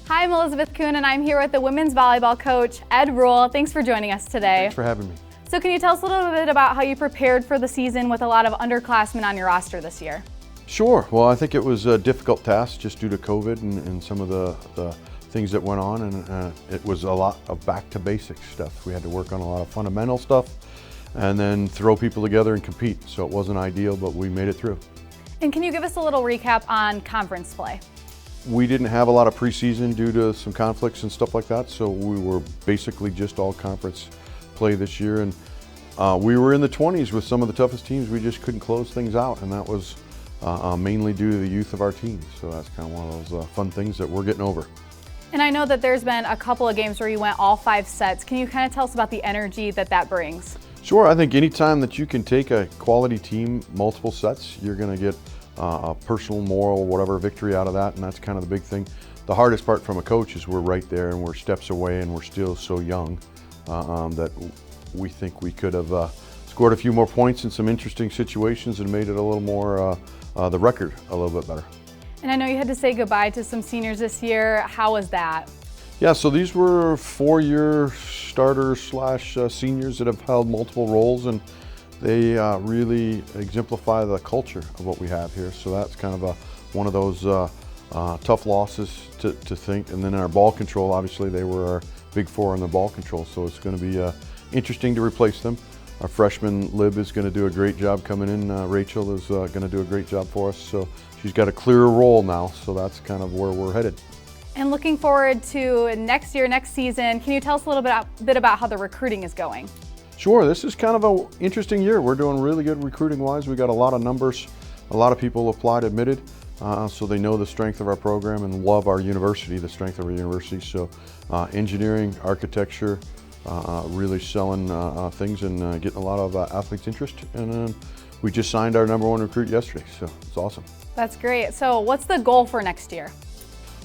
Hi, I'm Elizabeth Kuhn, and I'm here with the women's volleyball coach, Ed Rule. Thanks for joining us today. Thanks for having me. So can you tell us a little bit about how you prepared for the season with a lot of underclassmen on your roster this year? Sure. Well, I think it was a difficult task just due to COVID and some of the things that went on, and it was a lot of back to basics stuff. We had to work on a lot of fundamental stuff and then throw people together and compete. So it wasn't ideal, but we made it through. And can you give us a little recap on conference play? We didn't have a lot of preseason due to some conflicts and stuff like that, so we were basically just all conference play this year, and we were in the 20s with some of the toughest teams. We just couldn't close things out, and that was mainly due to the youth of our team. So that's kind of one of those fun things that we're getting over. And I know that there's been a couple of games where you went all 5 sets. Can you kind of tell us about the energy that brings? Sure. I think anytime that you can take a quality team multiple sets, you're going to get a personal, moral, whatever victory out of that, and that's kind of the big thing. The hardest part from a coach is we're right there and we're steps away and we're still so young that we think we could have scored a few more points in some interesting situations and made it a little more, the record a little bit better. And I know you had to say goodbye to some seniors this year. How was that? Yeah, so these were 4-year starters slash seniors that have held multiple roles, and they really exemplify the culture of what we have here. So that's kind of one of those tough losses to think. And then our ball control, obviously they were our big 4 in the ball control, so it's going to be interesting to replace them. Our freshman Lib is going to do a great job coming in. Rachel is going to do a great job for us. So she's got a clearer role now, so that's kind of where we're headed. And looking forward to next year, next season, can you tell us a little bit about how the recruiting is going? Sure, this is kind of an interesting year. We're doing really good recruiting-wise. We got a lot of numbers. A lot of people applied, admitted, so they know the strength of our program and love our university, the strength of our university. So engineering, architecture, really selling things and getting a lot of athletes' interest. And we just signed our #1 recruit yesterday, so it's awesome. That's great. So what's the goal for next year?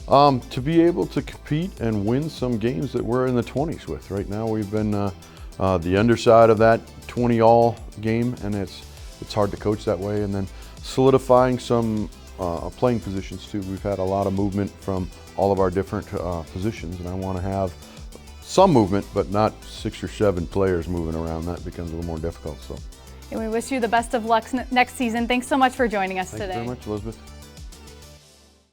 To be able to compete and win some games that we're in the 20s with. Right now we've been the underside of that 20-all game, and it's hard to coach that way. And then solidifying some playing positions too. We've had a lot of movement from all of our different positions, and I want to have some movement, but not 6 or 7 players moving around. That becomes a little more difficult. So. And we wish you the best of luck next season. Thanks so much for joining us today. Thank you very much, Elizabeth.